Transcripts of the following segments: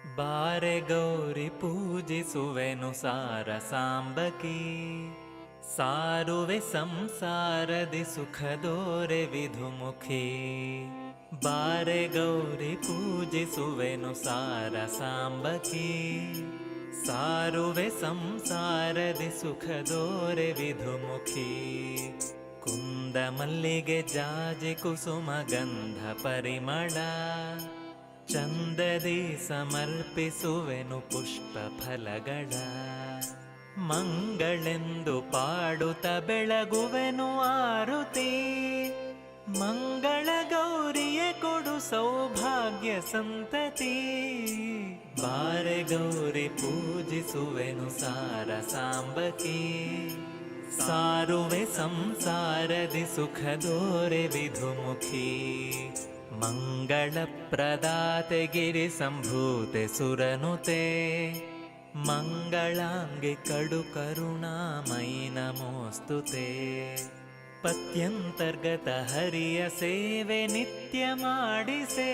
ಬಾರೆ ಗೌರಿ ಪೂಜಿಸುವೆನು ಸಾರ ಸಾಂಬಕಿ, ಸಾರುವೆ ಸಂಸಾರದಿ ಸುಖದೋರೆ ವಿಧುಮುಖಿ. ಬಾರೆ ಗೌರಿ ಪೂಜಿಸುವೆನು ಸಾರ ಸಾಂಬಕಿ, ಸಾರುವೆ ಸಂಸಾರದಿ ಸುಖದೋರೆ ವಿಧುಮುಖಿ. ಕುಂದ ಮಲ್ಲಿಗೆ ಜಾಜಿ ಕುಸುಮ ಗಂಧ ಪರಿಮಳ, ಚಂದದಿ ಸಮರ್ಪಿಸುವೆನು ಪುಷ್ಪ ಫಲಗಳ. ಮಂಗಳೆಂದು ಪಾಡುತ್ತ ಬೆಳಗುವೆನು ಆರುತಿ, ಮಂಗಳ ಗೌರಿಯೇ ಕೊಡು ಸೌಭಾಗ್ಯ ಸಂತತಿ. ಬಾರೆ ಗೌರಿ ಪೂಜಿಸುವೆನು ಸಾರ ಸಾಂಬಕಿ, ಸಾರುವೆ ಸಂಸಾರದಿ ಸುಖದೋರೆ ವಿಧುಮುಖಿ. ಮಂಗಳ ಪ್ರದಾತೆ ಗಿರಿ ಸಂಭೂತೆ ಸುರನುತೆ, ಮಂಗಳಾಂಗಿ ಕಡು ಕರುಣಾಮಯಿ ನಮೋಸ್ತುತೆ. ಪತ್ಯಂತರ್ಗತ ಹರಿಯ ಸೇವೆ ನಿತ್ಯ ಮಾಡಿಸೆ,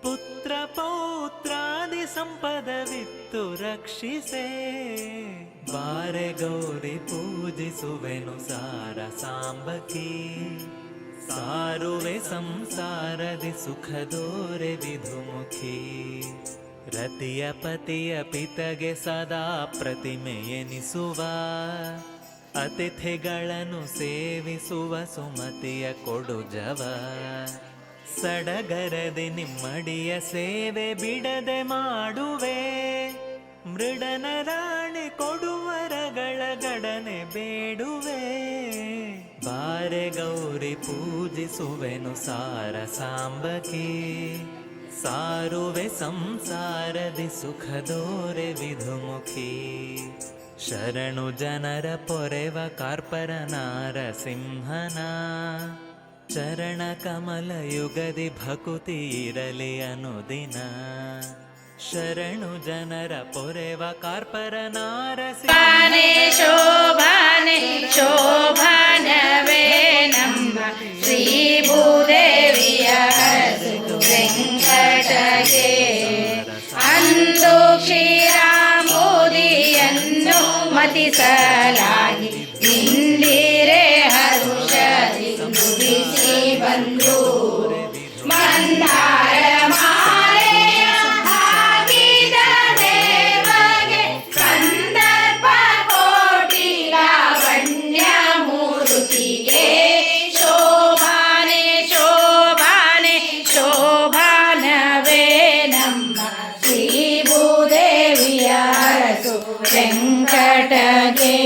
ಪುತ್ರ ಪೌತ್ರಾದಿ ಸಂಪದವಿತ್ತು ರಕ್ಷಿಸೆ. ಬಾರೆ ಗೌರಿ ಪೂಜಿಸುವೆನು ಸಾರ ಸಾಂಬಕಿ, ಸಾರುವೆ ಸಂಸಾರದಿ ಸುಖದೋರೆ ವಿಧುಮುಖಿ. ರತಿಯ ಪತಿಯ ಪಿತಗೆ ಸದಾ ಪ್ರತಿಮೆ ಎನಿಸುವ, ಅತಿಥಿಗಳನ್ನು ಸೇವಿಸುವ ಸುಮತಿಯ ಕೊಡು ಜವ. ಸಡಗರದಿ ನಿಮ್ಮಡಿಯ ಸೇವೆ ಬಿಡದೆ ಮಾಡುವೆ, ಮೃಡನ ರಾಣಿ ಕೊಡುವರಗಳ ಗಡನೆ ಬೇಡುವೆ. ಬಾರೆ ಗೌರಿ ಪೂಜಿಸುವೆನು ಸಾರ ಸಾಂಬಕಿ, ಸಾರುವೆ ಸಂಸಾರದಿ ಸುಖದೋರೆ ವಿಧುಮುಖಿ. ಶರಣು ಜನರ ಪೊರೆವ ಕಾರ್ಪರ ನಾರಸಿಂಹನ, ಚರಣ ಕಮಲ ಯುಗದಿ ಭಕುತಿ ಇರಲಿ ಅನುದಿನ. ಶರಣು ಜನರ ಪೊರೆವ ಕಾರ್ಪರ ನಾರಸಿಂಹನೇ ಶೋಭಾನೆ ಶೋಭಾನವೇ ನಮ್ಮ ಶ್ರೀ ಭೂದೇವಿಯ ವೆಂಕಟಗೆ. ಅಂದು ಕ್ಷೀರಾಂಬುದಿಯನ್ನು ಮತಿಸಲಾಗಿ ಇಂದಿರೆ ಹರುಷದಿ ನುಡಿಸಿ ಬಂದು, ಮಂದಾರ ಮಾಲೆಯ ಹಾಕಿದ ದೇವಗೆ ಕಂದರ್ಪ ಕೋಟಿ ಲಾವಣ್ಯ ಮೂರ್ತಿಗೆ. ಶೋಭಾನೆ ಶೋಭಾನೆ ಶೋಭಾನವೇ ನಮ್ಮ ಶ್ರೀ ಭೂದೇವಿಯ ಅರಸು ವೆಂಕಟಗೆ.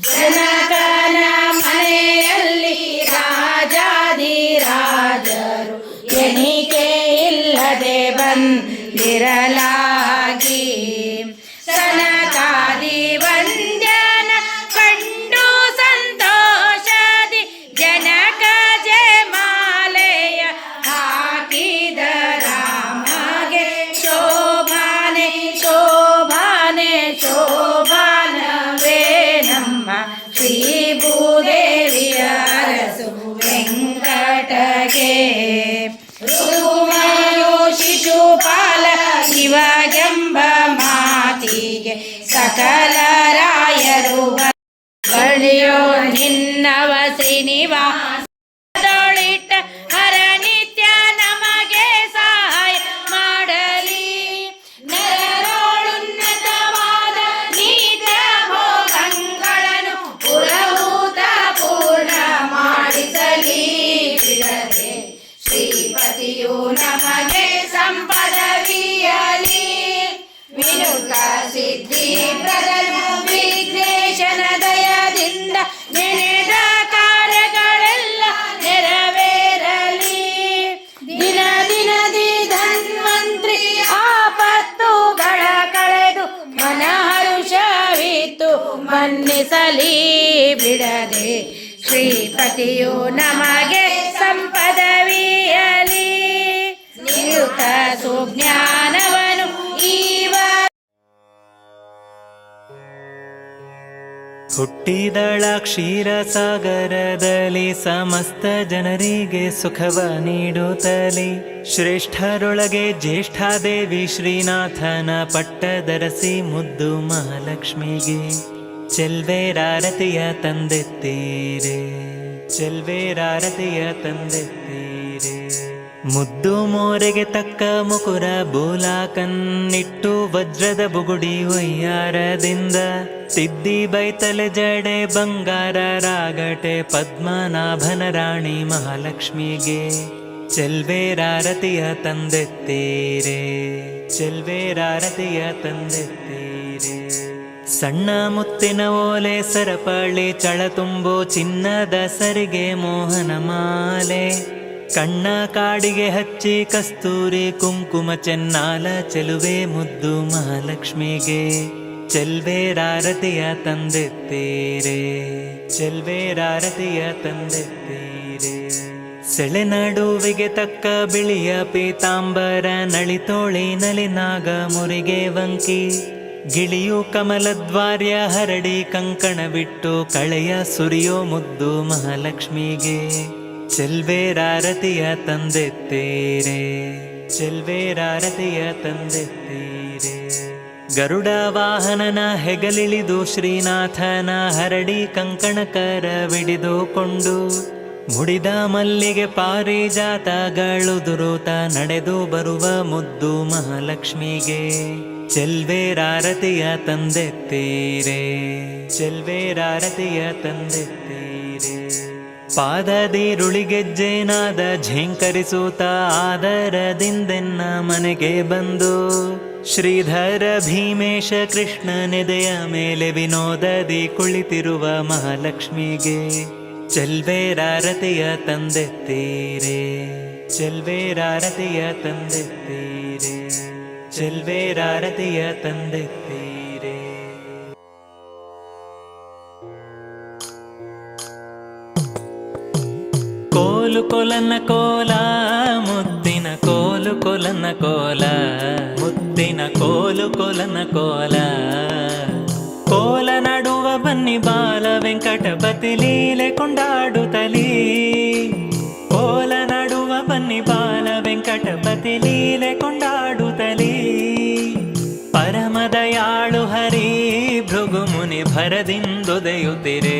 ಜನಕನ ಮನೆಯಲ್ಲಿ ರಾಜಾದಿರಾಜರು ಎಣಿಕೆ ಇಲ್ಲದೆ ಬಂದಿರಲಾಗಿ, ಸನಕಾದಿ ವಂದ್ಯನ ಕಂಡು ಸಂತೋಷದಿ ಜನಕ ಜಯಮಾಲೆಯ ಹಾಕಿದ ರಾಮಗೆ. ಶೋಭಾನೆ ಶೋಭಾನೆ ಶೋಭಾನವೇ ನಮ್ಮ ಶ್ರೀ ಭೂದೇವಿಯ ಅರಸು ವೆಂಕಟಗೆ. ಋತುಮಯೋ ಶಿಶುಪಾಲ ಶಿವಗೆಂಬ ಮಾತಿಗೆ ಸಕಲ ರಾಯರು ಬಳಿಯೋ ನಿನ್ನವ ಶ್ರೀನಿವಾಸದೊಳಿಟ್ಟ ಹರ ನಿತ್ಯ ನಮಗೆ ಸಹಾಯ ಮಾಡಲಿ. ನರರೋಳುನ್ನತವಾದ ನಿತ್ಯ ಭೋಗಗಳನ್ನು ಪುರಹೂತ ಪೂರ್ಣ ಮಾಡಿಸಲಿ ಬಿಡದೆ. ಶ್ರೀಪತಿಯು ನಮಗೆ ಸಂಪದವಿಯಲಿ, ವಿನುತ ಸಿದ್ಧಿ ಪ್ರದನು ವಿಘ್ನೇಶನ ದಯದಿಂದ ನೆನೆದ ಕಾರ್ಯಗಳೆಲ್ಲ ನೆರವೇರಲಿ. ದಿನ ದಿನದಿ ಧನ್ವಂತ್ರಿ ಆಪತ್ತುಗಳ ಕಳೆದು ಮನಹರುಷವಿತ್ತು ಮನ್ನಿಸಲಿ ಬಿಡದೆ. ಶ್ರೀಪತಿಯು ನಮಗೆ ಸಂಪದವಿಯಲಿ, ನಿಯುತ ಸುಜ್ಞಾನವನು ಈವ. ಹುಟ್ಟಿದಳ ಕ್ಷೀರ ಸಾಗರದಲ್ಲಿ ಸಮಸ್ತ ಜನರಿಗೆ ಸುಖವ ನೀಡುತ್ತಲೇ ಶ್ರೇಷ್ಠರೊಳಗೆ ಜ್ಯೇಷ್ಠಾದೇವಿ ಶ್ರೀನಾಥನ ಪಟ್ಟದರಸಿ ಮುದ್ದು ಮಹಾಲಕ್ಷ್ಮಿಗೆ ಚೆಲ್ವೇರಾರತಿಯ ತಂದೆತ್ತೀರೆ ಚೆಲ್ವೇರಾರತಿಯ ತಂದೆತ್ತೀರೆ ಮುದ್ದು ಮೋರೆಗೆ ತಕ್ಕ ಮುಕುರ ಬೋಲಾಕನ್ನಿಟ್ಟು ವಜ್ರದ ಬುಗುಡಿ ಒಯ್ಯಾರದಿಂದ ತಿದ್ದಿ ಬೈತಲೆ ಜಡೆ ಬಂಗಾರ ರಾಗಟೆ ಪದ್ಮನಾಭನ ರಾಣಿ ಮಹಾಲಕ್ಷ್ಮಿಗೆ ಚೆಲ್ವೇರಾರತಿಯ ತಂದೆತ್ತೀರೆ ಚೆಲ್ವೇರಾರತಿಯ ತಂದೆತ್ತೀರೆ ಸಣ್ಣ ಮುತ್ತಿನ ಓಲೆ ಸರಪಳಿ ಚಳ ತುಂಬೋ ಚಿನ್ನದ ಸರಿಗೆ ಮೋಹನ ಮಾಲೆ ಕಣ್ಣ ಕಾಡಿಗೆ ಹಚ್ಚಿ ಕಸ್ತೂರಿ ಕುಂಕುಮ ಚೆನ್ನಾಲ ಚೆಲುವೆ ಮುದ್ದು ಮಹಾಲಕ್ಷ್ಮಿಗೆ ಚೆಲ್ವೇರಾರತಿಯ ತಂದೆತ್ತೀರೆ ಚೆಲ್ವೇರಾರತಿಯ ತಂದೆತ್ತೀರೆ ಸೆಳೆ ನಡುವಿಗೆ ತಕ್ಕ ಬಿಳಿಯ ಪೀತಾಂಬರ ನಳಿತೋಳಿನಲಿ ನಾಗ ಮುರಿಗೆ ವಂಕಿ ಗಿಳಿಯು ಕಮಲದ್ವಾರ್ಯ ಹರಡಿ ಕಂಕಣ ಬಿಟ್ಟು ಕಳೆಯ ಸುರಿಯೋ ಮುದ್ದು ಮಹಾಲಕ್ಷ್ಮಿಗೆ ಚೆಲ್ವೇರಾರತಿಯ ತಂದೆತ್ತೀರೆ ಚೆಲ್ವೇರಾರತಿಯ ತಂದೆತ್ತೀರೆ ಗರುಡ ವಾಹನನ ಹೆಗಲಿಳಿದು ಶ್ರೀನಾಥನ ಹರಡಿ ಕಂಕಣಕರವಿಡಿದುಕೊಂಡು ಮುಡಿದ ಮಲ್ಲಿಗೆ ಪಾರಿಜಾತಗಳುದುರುತ ನಡೆದು ಬರುವ ಮುದ್ದು ಮಹಾಲಕ್ಷ್ಮಿಗೆ ಚೆಲ್ವೇರಾರತಿಯ ತಂದೆತ್ತೀರೆ ಚೆಲ್ವೇರಾರತಿಯ ತಂದೆತ್ತೀರೆ ಪಾದದಿರುಳಿಗೆಜ್ಜೆನಾದ ಝೇಂಕರಿಸುತ್ತ ಆದರದಿಂದೆನ್ನ ಮನೆಗೆ ಬಂದು ಶ್ರೀಧರ ಭೀಮೇಶ ಕೃಷ್ಣನೆದೆಯ ಮೇಲೆ ವಿನೋದದಿ ಕುಳಿತಿರುವ ಮಹಾಲಕ್ಷ್ಮಿಗೆ ಚೆಲ್ವೇರಾರತಿಯ ತಂದೆತ್ತೀರೆ ಚೆಲ್ವೇರಾರತಿಯ ತಂದೆತ್ತೀರೆ ಚೆಲ್ವೇರಾರತಿಯ ತಂದೆತ್ತೀರೆ ಕೋಲು ಕೊಲನ ಕೋಲ ಮುತ್ತಿನ ಕೋಲು ಕೊಲನ ಕೋಲ ಮುತ್ತಿನ ಕೋಲು ಕೊಲನ ಕೋಲ ಕೋಲ ನಡುವ ಬನ್ನಿ ಬಾಲ ವೆಂಕಟಪತಿ ಲೀಲೆ ಕೊಂಡಾಡುತ್ತಲೀ ಕೋಲ ನಡುವ ಬನ್ನಿ ಬಾಲ ವೆಂಕಟಪತಿ ಲೀಲೆ ಕೊಂಡಾಡುತ್ತಲೀ ಪರಮದಯಾಳು ಹರಿ ಭೃಗುಮುನಿ ಭರದಿಂದೊದೆಯುತ್ತಿರೆ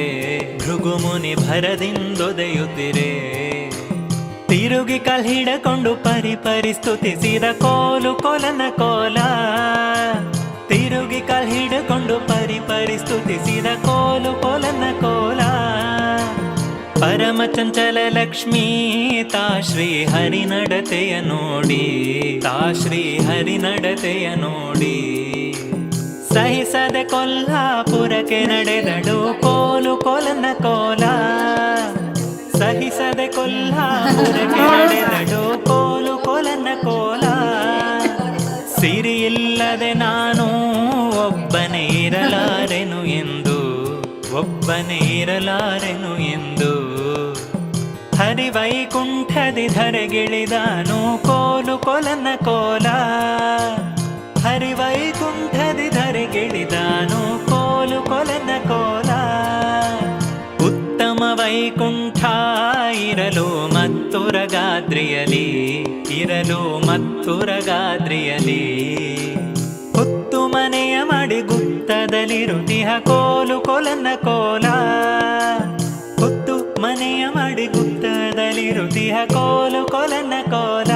ಭೃಗುಮುನಿ ಭರದಿಂದೊದೆಯುತ್ತಿರೆ ತಿರುಗಿ ಕಲ್ಹಿಡಕೊಂಡು ಪರಿ ಸ್ತುತಿಸಿದ ಕೋಲು ಕೊಲನ ಕೋಲ ತಿರುಗಿ ಕಲ್ಹಿಡಕೊಂಡು ಪರಿ ಸ್ತುತಿಸಿದ ಕೋಲು ಕೊಲನ ಕೋಲ ಪರಮ ಚಂಚಲ ಲಕ್ಷ್ಮೀ ತಾ ಶ್ರೀ ಹರಿ ನಡತೆಯ ನೋಡಿ ತಾ ಶ್ರೀ ಹರಿ ನಡತೆಯ ನೋಡಿ ಸಹಿಸದೆ ಕೊಲ್ಹಾಪುರಕ್ಕೆ ನಡೆದಳು ಕೋಲು ಕೊಲನ ಕೋಲ ಸಹಿಸದೆ ಕೊಲ್ಹಾಪುರಕ್ಕೆ ನಡೆದಳು ಕೋಲು ಕೊಲನ ಕೋಲ ಸಿರಿಯಿಲ್ಲದೆ ನಾನು ಒಬ್ಬನೇ ಇರಲಾರೆನು ಎಂದು ಒಬ್ಬನೇ ಇರಲಾರೆನು ಎಂದು ಹರಿವೈಕುಂಠದಿ ಧರೆಗಿಳಿದಾನು ಕೋಲು ಕೊಲನ ಕೋಲ ಹರಿವೈಕುಂಠದಿ ಧರೆಗಿಳಿದಾನು ಕೋಲು ಕೊಲನ ಕೋಲ ಉತ್ತಮ ವೈಕುಂಠ ಇರಲು ಮತ್ತುರಗಾದ್ರಿಯಲಿ ಇರಲು ಮತ್ತುರಗಾದ್ರಿಯಲಿ ಹುತ್ತು ಮನೆಯ ಮಾಡಿ ಗುಪ್ತದಲ್ಲಿರುತಿಹ ಕೋಲು ಕೊಲನ ಕೋಲ ಹುತ್ತು ಮನೆಯ ಮಾಡಿ ಗುಪ್ತದಲ್ಲಿರುತಿಹ ಕೋಲು ಕೊಲನ ಕೋಲ